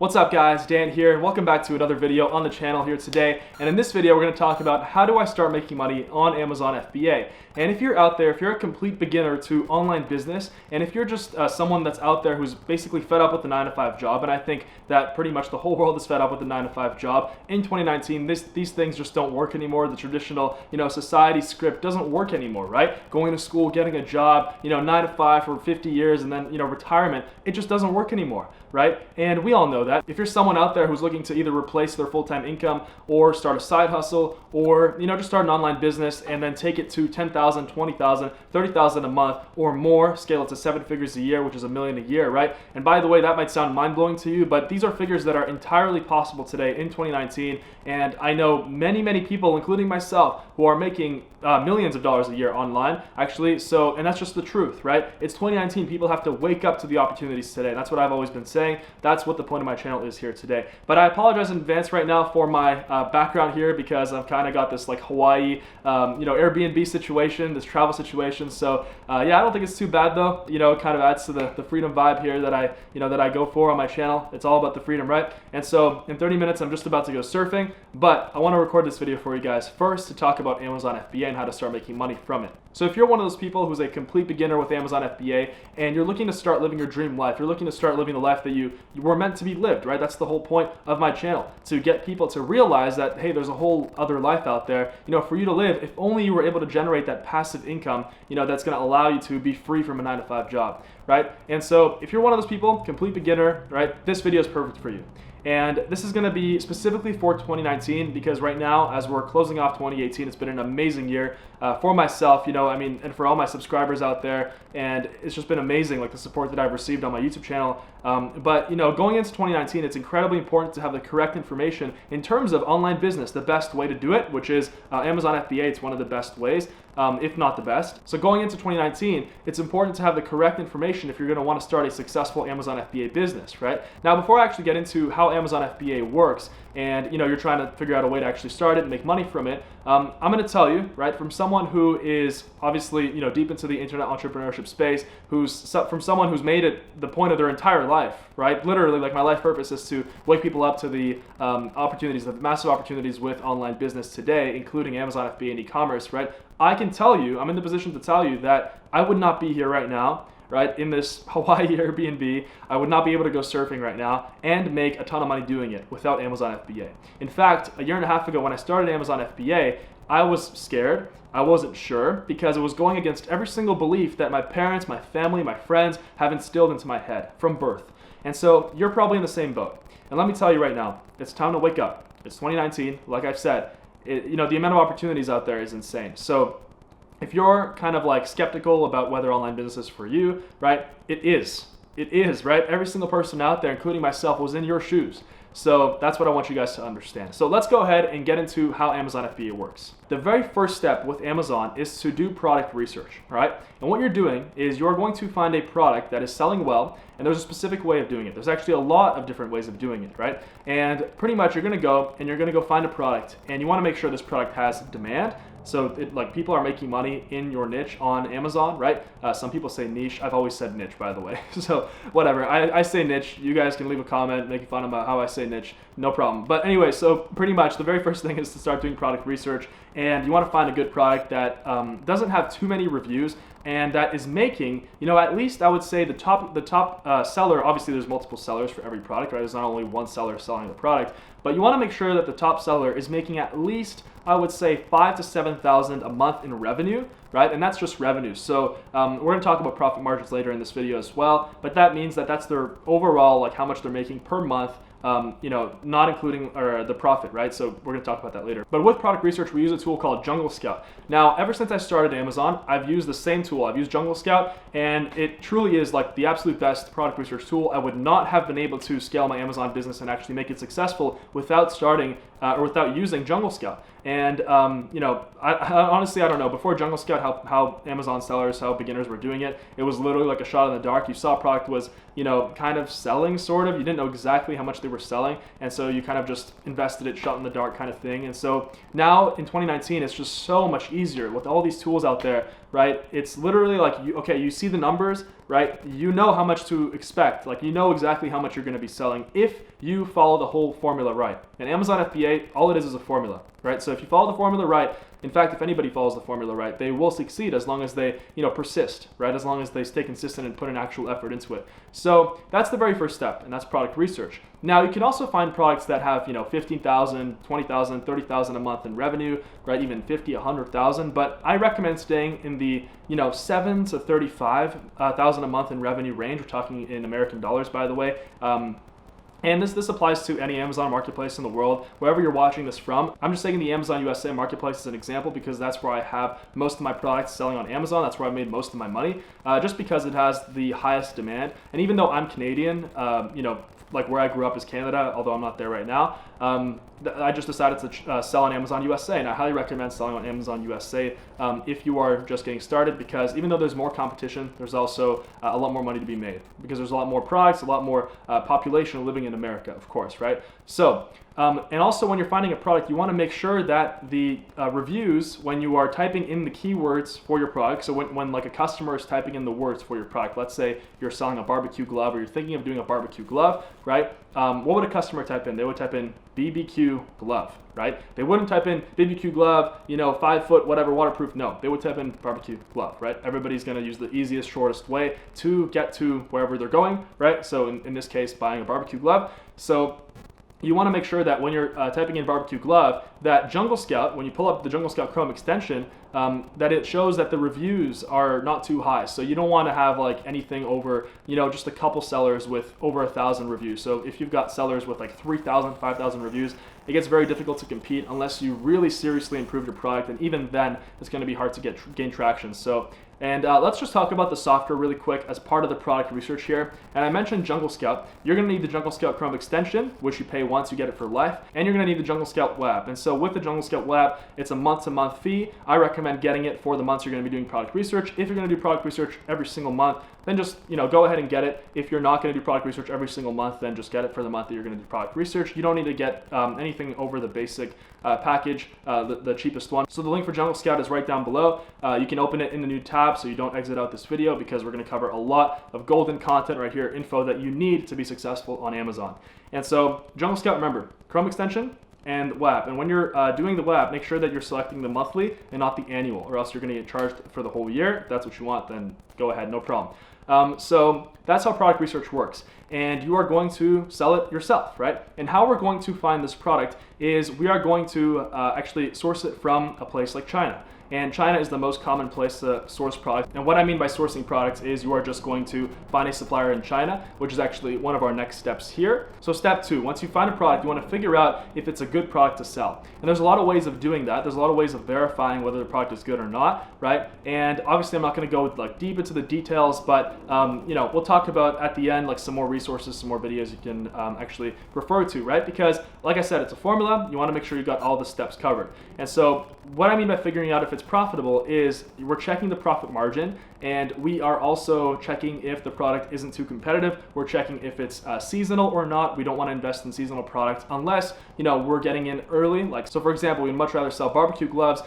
What's up guys, Dan here, and welcome back to another video on the channel here today. And in this video we're going to talk about how do I start making money on Amazon FBA. And if you're out there, if you're a complete beginner to online business, and if you're just someone that's out there who's basically fed up with the 9-to-5 job, and I think that pretty much the whole world is fed up with the 9-to-5 job, in 2019 these things just don't work anymore. The traditional society script doesn't work anymore, right? Going to school, getting a job, 9-to-5 for 50 years, and then retirement, it just doesn't work anymore, right? And we all know that. If you're someone out there who's looking to either replace their full-time income or start a side hustle or just start an online business and then take it to 10,000, 20,000, 30,000 a month or more, scale it to 7 figures a year, which is $1 million a year, right? And by the way, that might sound mind-blowing to you, but these are figures that are entirely possible today in 2019. And I know many people, including myself, who are making millions of dollars a year online, actually. So, and that's just the truth, right? It's 2019. People have to wake up to the opportunities today. That's what I've always been saying. That's what the point of my channel is here today. But I apologize in advance right now for my background here, because I've kind of got this like Hawaii, Airbnb situation, this travel situation. So yeah, I don't think it's too bad though. It kind of adds to the freedom vibe here that I go for on my channel. It's all about the freedom, right? And so in 30 minutes, I'm just about to go surfing, but I want to record this video for you guys first to talk about Amazon FBA and how to start making money from it. So if you're one of those people who's a complete beginner with Amazon FBA and you're looking to start living your dream life, you're looking to start living the life that you were meant to be lived, right? That's the whole point of my channel, to get people to realize that, hey, there's a whole other life out there, for you to live, if only you were able to generate that passive income, that's going to allow you to be free from a 9-to-5 job, right? And so if you're one of those people, complete beginner, right, this video is perfect for you. And this is going to be specifically for 2019, because right now, as we're closing off 2018, it's been an amazing year for myself, and for all my subscribers out there. And it's just been amazing, like the support that I've received on my YouTube channel. But going into 2019, it's incredibly important to have the correct information in terms of online business, the best way to do it, which is Amazon FBA. It's one of the best ways, if not the best. So going into 2019, it's important to have the correct information if you're going to want to start a successful Amazon FBA business, right? Now, before I actually get into how Amazon FBA works, and you're trying to figure out a way to actually start it and make money from it, I'm going to tell you, right, from someone who is obviously deep into the internet entrepreneurship space, from someone who's made it the point of their entire life, right? Literally, like, my life purpose is to wake people up to the opportunities, the massive opportunities with online business today, including Amazon FBA and e-commerce, right? I can tell you, I'm in the position to tell you that I would not be here right now, right, in this Hawaii Airbnb. I would not be able to go surfing right now and make a ton of money doing it without Amazon FBA. In fact, a year and a half ago when I started Amazon FBA, I was scared. I wasn't sure, because it was going against every single belief that my parents, my family, my friends have instilled into my head from birth. And so you're probably in the same boat. And let me tell you right now, it's time to wake up. It's 2019, like I've said. The amount of opportunities out there is insane. So if you're kind of like skeptical about whether online business is for you, right, it is, right? Every single person out there, including myself, was in your shoes. So that's what I want you guys to understand. So let's go ahead and get into how Amazon FBA works. The very first step with Amazon is to do product research, right? And what you're doing is you're going to find a product that is selling well, and there's a specific way of doing it. There's actually a lot of different ways of doing it, right? And pretty much you're going to go find a product, and you want to make sure this product has demand. So people are making money in your niche on Amazon, right? Some people say niche. I've always said niche, by the way. So whatever, I say niche. You guys can leave a comment making fun about how I say niche, no problem. But anyway, so pretty much the very first thing is to start doing product research, and you want to find a good product that doesn't have too many reviews, and that is making, at least I would say the top seller. Obviously there's multiple sellers for every product, right? There's not only one seller selling the product, but you want to make sure that the top seller is making at least, I would say, $5,000 to $7,000 a month in revenue, right? And that's just revenue. So we're going to talk about profit margins later in this video as well, but that means that that's their overall, like how much they're making per month, not including the profit, right? So we're going to talk about that later. But with product research, we use a tool called Jungle Scout. Now, ever since I started Amazon, I've used the same tool. I've used Jungle Scout, and it truly is like the absolute best product research tool. I would not have been able to scale my Amazon business and actually make it successful without starting or without using Jungle Scout. And I honestly, I don't know, before Jungle Scout, how Amazon sellers, how beginners were doing it, it was literally like a shot in the dark. You saw a product was, kind of selling, sort of. You didn't know exactly how much they were selling, and so you kind of just invested it, shot in the dark kind of thing. And so now in 2019, it's just so much easier with all these tools out there right? It's literally like, you see the numbers, right? You know how much to expect. Like, you know exactly how much you're going to be selling if you follow the whole formula right. And Amazon FBA, all it is a formula, right? So if you follow the formula right, in fact, if anybody follows the formula right, they will succeed as long as they, persist, right? As long as they stay consistent and put an actual effort into it. So that's the very first step, and that's product research. Now, you can also find products that have, 15,000, 20,000, 30,000 a month in revenue, right? Even 50, 100,000. But I recommend staying in the, 7 to 35,000 a month in revenue range. We're talking in American dollars, by the way. And this applies to any Amazon marketplace in the world, wherever you're watching this from. I'm just taking the Amazon USA marketplace as an example because that's where I have most of my products selling on Amazon. That's where I made most of my money, just because it has the highest demand. And even though I'm Canadian, like where I grew up is Canada, although I'm not there right now, I just decided to sell on Amazon USA, and I highly recommend selling on Amazon USA if you are just getting started, because even though there's more competition, there's also a lot more money to be made, because there's a lot more products, a lot more population living in America, of course, right? So, and also when you're finding a product, you want to make sure that the reviews, when you are typing in the keywords for your product, so when like a customer is typing in the words for your product, let's say you're selling a barbecue glove or you're thinking of doing a barbecue glove, right? What would a customer type in? They would type in BBQ glove, right? They wouldn't type in BBQ glove, 5 foot, whatever, waterproof. No, they would type in barbecue glove, right? Everybody's going to use the easiest, shortest way to get to wherever they're going, right? So in this case, buying a barbecue glove. So you want to make sure that when you're typing in barbecue glove, that Jungle Scout, when you pull up the Jungle Scout Chrome extension, that it shows that the reviews are not too high. So you don't want to have like anything over, just a couple sellers with over 1,000 reviews. So if you've got sellers with like 3,000, 5,000 reviews, it gets very difficult to compete unless you really seriously improve your product. And even then, it's going to be hard to gain traction. So, and let's just talk about the software really quick as part of the product research here. And I mentioned Jungle Scout. You're going to need the Jungle Scout Chrome extension, which you pay once, you get it for life. And you're going to need the Jungle Scout Web. And so with the Jungle Scout Web, it's a month-to-month fee. I recommend getting it for the months you're going to be doing product research. If you're going to do product research every single month, then just go ahead and get it. If you're not going to do product research every single month, then just get it for the month that you're going to do product research. You don't need to get anything over the basic package, the cheapest one. So the link for Jungle Scout is right down below. You can open it in the new tab so you don't exit out this video, because we're going to cover a lot of golden content right here, info that you need to be successful on Amazon. And so Jungle Scout, remember, Chrome extension and web. And when you're doing the web, make sure that you're selecting the monthly and not the annual, or else you're going to get charged for the whole year. If that's what you want, then go ahead, no problem. So that's how product research works. And you are going to sell it yourself, right? And how we're going to find this product is we are going to actually source it from a place like China. And China is the most common place to source products. And what I mean by sourcing products is you are just going to find a supplier in China, which is actually one of our next steps here. So step 2, once you find a product, you want to figure out if it's a good product to sell. And there's a lot of ways of doing that. There's a lot of ways of verifying whether the product is good or not, right? And obviously I'm not going to go like deep into the details, but we'll talk about at the end like some more resources, some more videos you can actually refer to, right? Because like I said, it's a formula. You want to make sure you got all the steps covered. And so what I mean by figuring out if it's profitable is we're checking the profit margin, and we are also checking if the product isn't too competitive. We're checking if it's seasonal or not. We don't want to invest in seasonal products unless we're getting in early. Like, so for example, we'd much rather sell barbecue gloves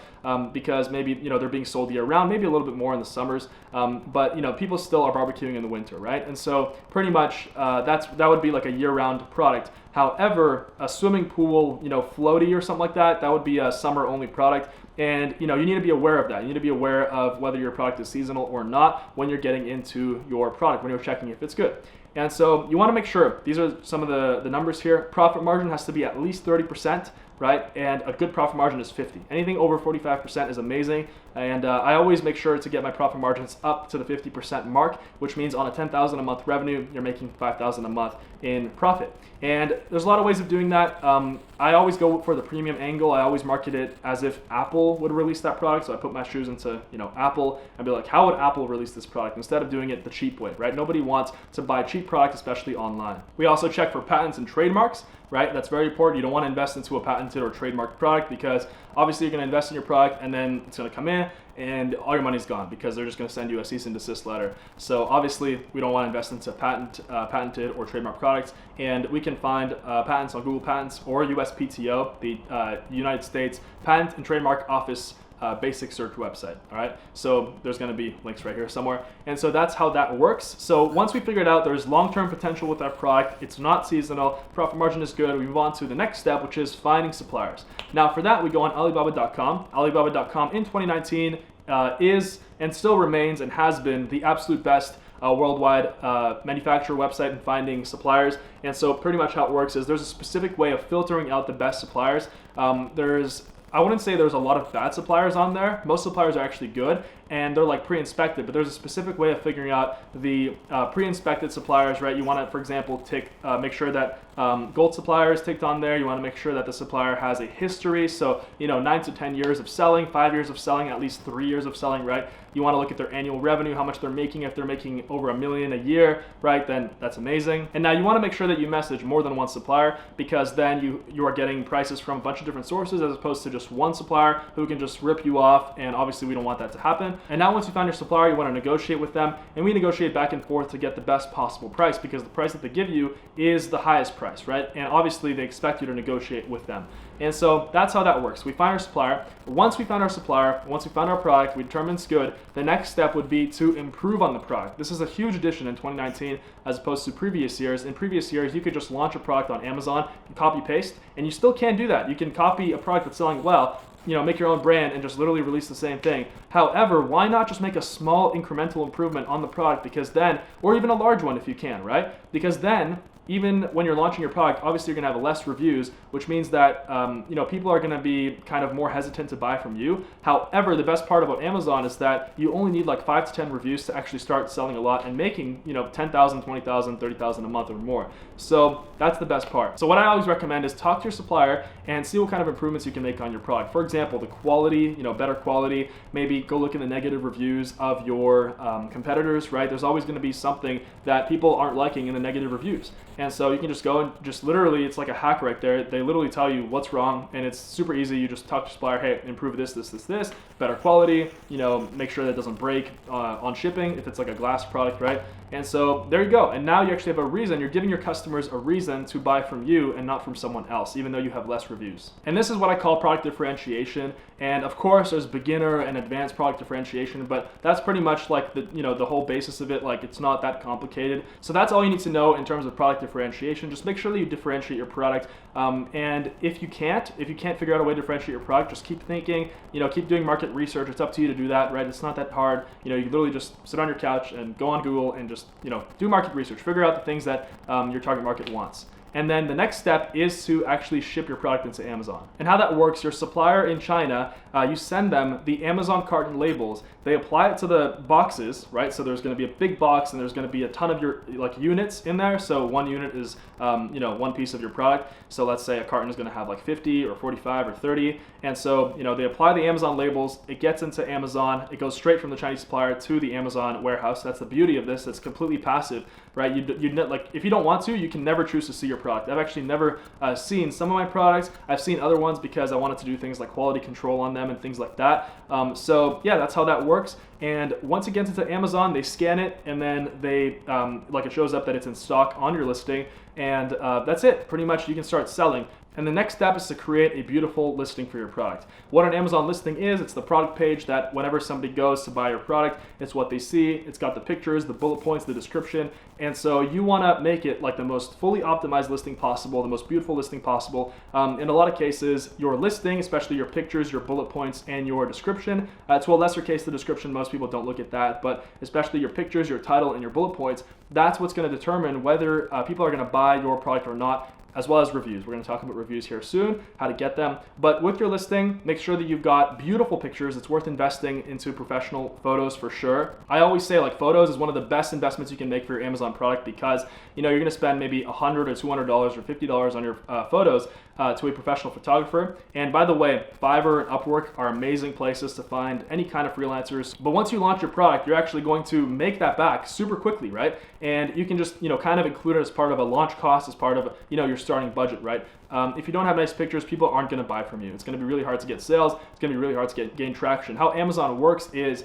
because maybe they're being sold year round, maybe a little bit more in the summers, but people still are barbecuing in the winter, right? And so pretty much that would be like a year-round product. However, a swimming pool, floaty or something like that, that would be a summer-only product. And you need to be aware of that. You need to be aware of whether your product is seasonal or not when you're getting into your product, when you're checking if it's good. And so you want to make sure, these are some of the numbers here. Profit margin has to be at least 30%, right? And a good profit margin is 50. Anything over 45% is amazing. And I always make sure to get my profit margins up to the 50% mark, which means on a $10,000 a month revenue, you're making $5,000 a month in profit. And there's a lot of ways of doing that. I always go for the premium angle. I always market it as if Apple would release that product. So I put my shoes into Apple and be like, how would Apple release this product, instead of doing it the cheap way, right? Nobody wants to buy a cheap product, especially online. We also check for patents and trademarks, right? That's very important. You don't want to invest into a patented or trademarked product, because obviously you're going to invest in your product and then it's going to come in and all your money's gone because they're just going to send you a cease and desist letter. So obviously we don't want to invest into patented or trademark products, and we can find patents on Google Patents or USPTO, the United States Patent and Trademark Office basic search website. All right, so there's going to be links right here somewhere, and so that's how that works. So once we figured out there's long-term potential with our product, it's not seasonal, profit margin is good, we move on to the next step, which is finding suppliers. Now for that, we go on Alibaba.com. Alibaba.com in 2019 is and still remains and has been the absolute best worldwide manufacturer website in finding suppliers. And so pretty much how it works is there's a specific way of filtering out the best suppliers. I wouldn't say there's a lot of bad suppliers on there. Most suppliers are actually good and they're like pre-inspected, but there's a specific way of figuring out the pre-inspected suppliers, right? You want to, for example, make sure that gold supplier is ticked on there. You want to make sure that the supplier has a history. So, 9 to 10 years of selling, 5 years of selling, at least 3 years of selling, right? You want to look at their annual revenue, how much they're making. If they're making over $1 million a year, right, then that's amazing. And now you want to make sure that you message more than one supplier, because then you are getting prices from a bunch of different sources as opposed to just one supplier who can just rip you off, and obviously we don't want that to happen. And now once you find your supplier, you want to negotiate with them, and we negotiate back and forth to get the best possible price, because the price that they give you is the highest price, right? And obviously they expect you to negotiate with them. And so that's how that works. We find our supplier. Once we found our supplier, once we found our product, we determine it's good, the next step would be to improve on the product. This is a huge addition in 2019 as opposed to previous years. In previous years, you could just launch a product on Amazon and copy paste, and you still can't do that. You can copy a product that's selling well, make your own brand and just literally release the same thing. However, why not just make a small incremental improvement on the product, because then, or even a large one if you can, right? Because then, even when you're launching your product, obviously you're gonna have less reviews, which means that people are gonna be kind of more hesitant to buy from you. However, the best part about Amazon is that you only need like 5 to 10 reviews to actually start selling a lot and making 10,000, 20,000, 30,000 a month or more. So that's the best part. So what I always recommend is talk to your supplier and see what kind of improvements you can make on your product. For example, the quality, better quality. Maybe go look in the negative reviews of your competitors, right? There's always gonna be something that people aren't liking in the negative reviews. And so you can just go and just literally, it's like a hack right there. They literally tell you what's wrong, and it's super easy. You just talk to your supplier, hey, improve this, better quality, make sure that it doesn't break on shipping if it's like a glass product, right? And so there you go. And now you actually have a reason. You're giving your customers a reason to buy from you and not from someone else, even though you have less reviews. And this is what I call product differentiation. And of course, there's beginner and advanced product differentiation, but that's pretty much like the whole basis of it. Like, it's not that complicated. So that's all you need to know in terms of product differentiation. Just make sure that you differentiate your product. And if you can't figure out a way to differentiate your product, just keep thinking, keep doing market research. It's up to you to do that, right? It's not that hard. You literally just sit on your couch and go on Google and just, do market research. Figure out the things that your target market wants. And then the next step is to actually ship your product into Amazon. And how that works, your supplier in China, you send them the Amazon carton labels. They apply it to the boxes, right? So there's going to be a big box, and there's going to be a ton of your units in there. So one unit is one piece of your product. So let's say a carton is going to have like 50 or 45 or 30. And so they apply the Amazon labels. It gets into Amazon. It goes straight from the Chinese supplier to the Amazon warehouse. That's the beauty of this. It's completely passive, right? If you don't want to, you can never choose to see your product. I've actually never seen some of my products. I've seen other ones because I wanted to do things like quality control on them and things like that. So yeah, that's how that works. And once it gets into Amazon, they scan it, and then they it shows up that it's in stock on your listing, and that's it. Pretty much you can start selling. And the next step is to create a beautiful listing for your product. What an Amazon listing is, it's the product page that whenever somebody goes to buy your product, it's what they see. It's got the pictures, the bullet points, the description. And so you want to make it like the most fully optimized listing possible, the most beautiful listing possible. In a lot of cases, your listing, especially your pictures, your bullet points, and your description, to a lesser case, the description, most people don't look at that, but especially your pictures, your title, and your bullet points, that's what's going to determine whether people are going to buy your product or not, as well as reviews. We're going to talk about reviews here soon, how to get them. But with your listing, make sure that you've got beautiful pictures. It's worth investing into professional photos for sure. I always say photos is one of the best investments you can make for your Amazon product, because you're going to spend maybe $100 or $200 or $50 on your photos to a professional photographer. And by the way, Fiverr and Upwork are amazing places to find any kind of freelancers. But once you launch your product, you're actually going to make that back super quickly, right? And you can just kind of include it as part of a launch cost, as part of your starting budget, right? If you don't have nice pictures, people aren't going to buy from you. It's going to be really hard to get sales. It's going to be really hard to gain traction. How Amazon works is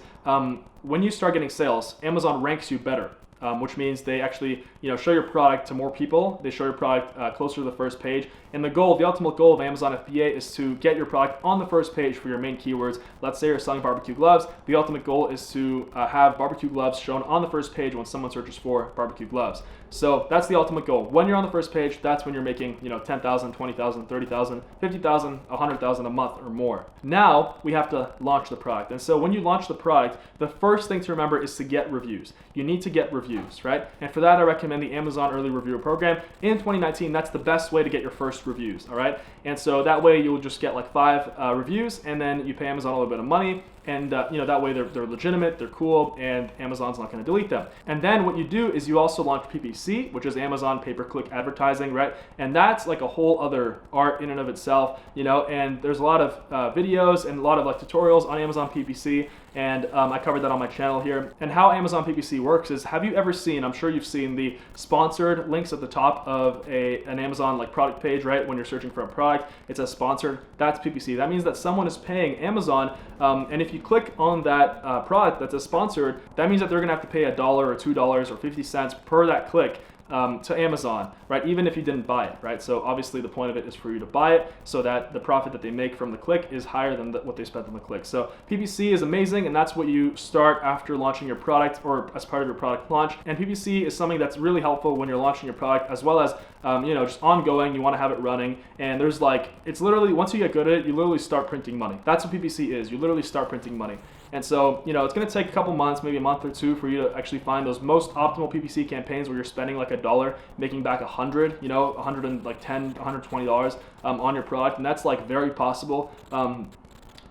when you start getting sales, Amazon ranks you better. which means they actually show your product to more people. They show your product closer to the first page. And the ultimate goal of Amazon FBA is to get your product on the first page for your main keywords. Let's say you're selling barbecue gloves. The ultimate goal is to have barbecue gloves shown on the first page when someone searches for barbecue gloves. So that's the ultimate goal. When you're on the first page, that's when you're making 10,000, 20,000, 30,000, 50,000, 100,000 a month or more. Now we have to launch the product. And so when you launch the product, the first thing to remember is to get reviews. You need to get reviews, right? And for that, I recommend the Amazon Early Reviewer Program. In 2019, that's the best way to get your first reviews, all right? And so that way you'll just get like 5 reviews, and then you pay Amazon a little bit of money, and that way they're legitimate, they're cool, and Amazon's not going to delete them. And then what you do is you also launch PPC, which is Amazon pay-per-click advertising, right? And that's like a whole other art in and of itself, and there's a lot of videos and a lot of like tutorials on Amazon PPC, and I covered that on my channel here. And how Amazon PPC works is, have you ever seen, I'm sure you've seen the sponsored links at the top of an Amazon like product page, right? When you're searching for a product, it says sponsored. That's PPC. That means that someone is paying Amazon, and if you click on that product that's a sponsored, that means that they're gonna have to pay $1 or $2 or 50 cents per that click to Amazon, right? Even if you didn't buy it, right? So obviously the point of it is for you to buy it so that the profit that they make from the click is higher than what they spent on the click. So PPC is amazing, and that's what you start after launching your product or as part of your product launch. And PPC is something that's really helpful when you're launching your product, as well as just ongoing. You want to have it running, and there's it's literally, once you get good at it, you literally start printing money. That's what PPC is. You literally start printing money. And so, it's going to take a couple months, maybe a month or two, for you to actually find those most optimal PPC campaigns where you're spending like $1, making back $100, $110, $120 on your product, and that's like very possible.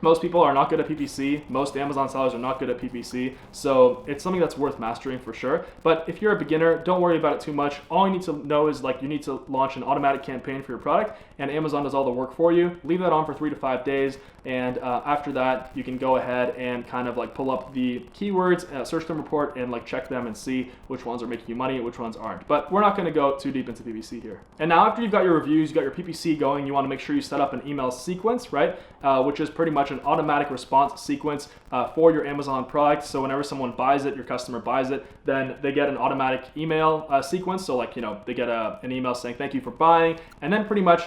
Most people are not good at PPC. Most Amazon sellers are not good at PPC. So it's something that's worth mastering for sure. But if you're a beginner, don't worry about it too much. All you need to know is you need to launch an automatic campaign for your product, and Amazon does all the work for you. Leave that on for 3 to 5 days. And after that, you can go ahead and kind of pull up the keywords, search them report, and check them and see which ones are making you money and which ones aren't. But we're not going to go too deep into PPC here. And now after you've got your reviews, you got your PPC going, you want to make sure you set up an email sequence, right? Which is pretty much an automatic response sequence for your Amazon product. So whenever someone buys it, your customer buys it, then they get an automatic email sequence. So they get an email saying thank you for buying, and then pretty much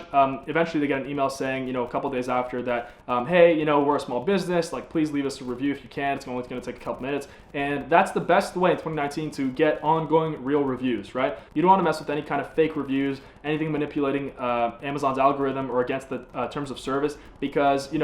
eventually they get an email saying a couple days after that, hey, we're a small business, please leave us a review if you can. It's only going to take a couple minutes. And that's the best way in 2019 to get ongoing real reviews, right? You don't want to mess with any kind of fake reviews, anything manipulating Amazon's algorithm or against the terms of service, because you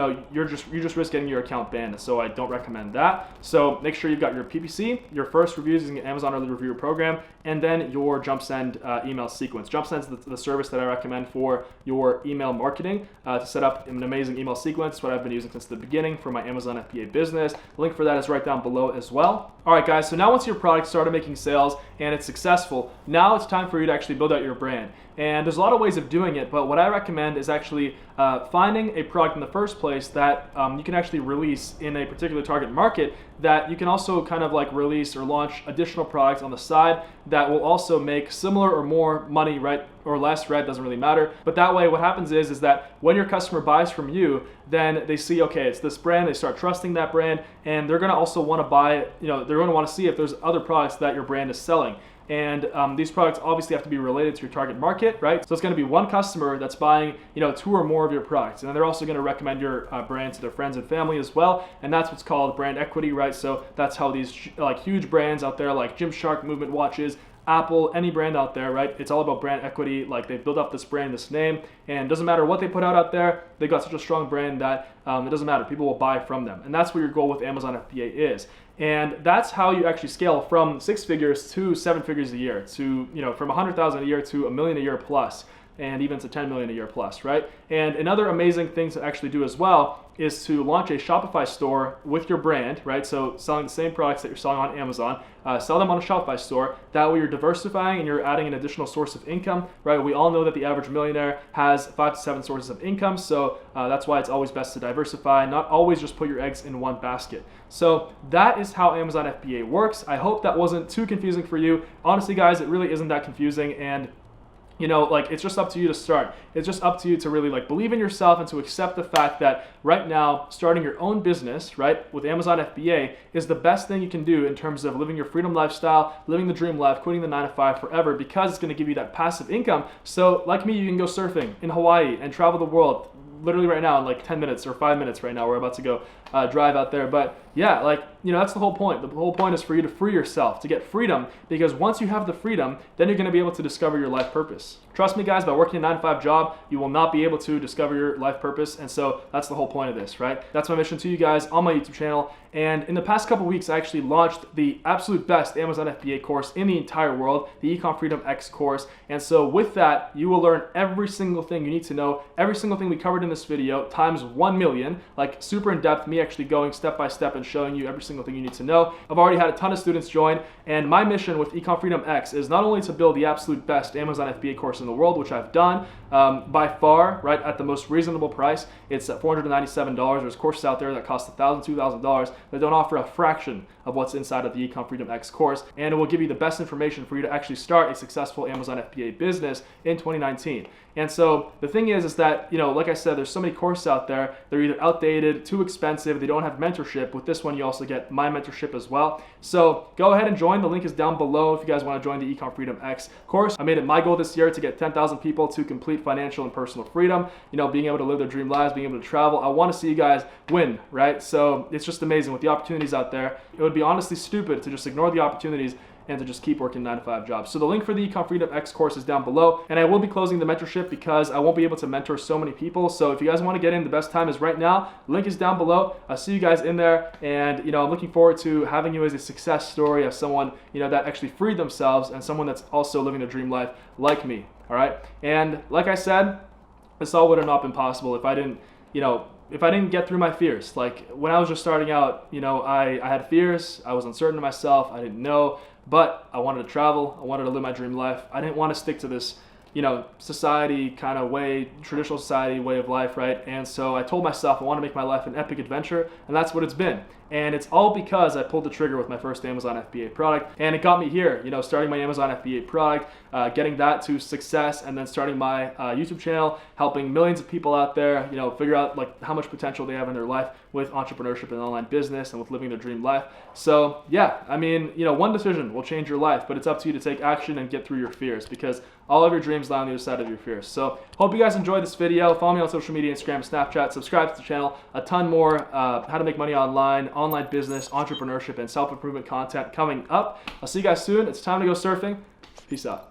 just risk getting your account banned. So I don't recommend that. So make sure you've got your PPC, your first reviews using the Amazon Early Reviewer Program, and then your JumpSend email sequence. JumpSend is the service that I recommend for your email marketing to set up an amazing email sequence. It's what I've been using since the beginning for my Amazon FBA business. The link for that is right down below as well. All right, guys, so now once your product started making sales and it's successful, now it's time for you to actually build out your brand. And there's a lot of ways of doing it, but what I recommend is actually finding a product in the first place that you can actually release in a particular target market, that you can also kind of release or launch additional products on the side that will also make similar or more money, right, or less, right, doesn't really matter. But that way what happens is that when your customer buys from you, then they see, okay, it's this brand, they start trusting that brand, and they're gonna also wanna buy, they're gonna wanna see if there's other products that your brand is selling. And these products obviously have to be related to your target market, right? So it's going to be one customer that's buying, 2 or more of your products, and then they're also going to recommend your brand to their friends and family as well. And that's what's called brand equity, right? So that's how these huge brands out there like Gymshark, Movement Watches, Apple, any brand out there, right? It's all about brand equity. They've built up this brand, this name, and it doesn't matter what they put out there. They've got such a strong brand that it doesn't matter. People will buy from them, and that's what your goal with Amazon FBA is. And that's how you actually scale from 6 figures to 7 figures a year, to from 100,000 a year to $1 million a year plus, and even to 10 million a year plus, right? And another amazing thing to actually do as well is to launch a Shopify store with your brand, right? So selling the same products that you're selling on Amazon, sell them on a Shopify store. That way you're diversifying and you're adding an additional source of income, right? We all know that the average millionaire has 5 to 7 sources of income. So that's why it's always best to diversify, not always just put your eggs in one basket. So that is how Amazon FBA works. I hope that wasn't too confusing for you. Honestly, guys, it really isn't that confusing. And You know, like, it's just up to you to start. It's just up to you to really like believe in yourself and to accept the fact that right now starting your own business, right, with Amazon FBA is the best thing you can do in terms of living your freedom lifestyle, living the dream life, quitting the 9-to-5 forever, because it's going to give you that passive income. So like me, you can go surfing in Hawaii and travel the world literally right now in like 10 minutes or 5 minutes right now. We're about to go drive out there. But yeah, like, you know, that's the whole point. The whole point is for you to free yourself, to get freedom, because once you have the freedom, then you're going to be able to discover your life purpose. Trust me, guys, by working a 9-to-5 job, you will not be able to discover your life purpose. And so that's the whole point of this, right? That's my mission to you guys on my YouTube channel. And in the past couple weeks, I actually launched the absolute best Amazon FBA course in the entire world, the Ecom Freedom X course. And so with that, you will learn every single thing you need to know, every single thing we covered in this video, times 1 million, like super in depth, me actually going step by step and showing you every single thing you need to know. I've already had a ton of students join, and my mission with Ecom Freedom X is not only to build the absolute best Amazon FBA course in the world, which I've done by far, right, at the most reasonable price. It's at $497. There's courses out there that cost $1,000, $2,000 that don't offer a fraction of what's inside of the Ecom Freedom X course, and it will give you the best information for you to actually start a successful Amazon FBA business in 2019. And so the thing is that, you know, like I said, there's so many courses out there. They're either outdated, too expensive, they don't have mentorship. With this one, you also get my mentorship as well. So go ahead and join. The link is down below if you guys want to join the Ecom Freedom X course. I made it my goal this year to get 10,000 people to complete financial and personal freedom, you know, being able to live their dream lives, being able to travel. I want to see you guys win, right? So it's just amazing with the opportunities out there. It would be honestly stupid to just ignore the opportunities and to just keep working 9-to-5 jobs. So the link for the Ecom Freedom X course is down below, and I will be closing the mentorship because I won't be able to mentor so many people. So if you guys want to get in, the best time is right now. Link is down below. I'll see you guys in there, and you know, I'm looking forward to having you as a success story of someone, you know, that actually freed themselves and someone that's also living their dream life like me. All right, and like I said, this all would have not been possible if I didn't, you know, if I didn't get through my fears. Like when I was just starting out, you know, I had fears, I was uncertain of myself, I didn't know, but I wanted to travel, I wanted to live my dream life. I didn't want to stick to this, you know, society kind of way, traditional society way of life, right? And so I told myself I want to make my life an epic adventure, and that's what it's been. And it's all because I pulled the trigger with my first Amazon FBA product, and it got me here, you know, starting my Amazon FBA product, getting that to success, and then starting my YouTube channel, helping millions of people out there, you know, figure out like how much potential they have in their life with entrepreneurship and online business and with living their dream life. So yeah, I mean, you know, one decision will change your life, but it's up to you to take action and get through your fears, because all of your dreams lie on the other side of your fears. So hope you guys enjoyed this video. Follow me on social media, Instagram, Snapchat, subscribe to the channel. A ton more how to make money online business, entrepreneurship, and self-improvement content coming up. I'll see you guys soon. It's time to go surfing. Peace out.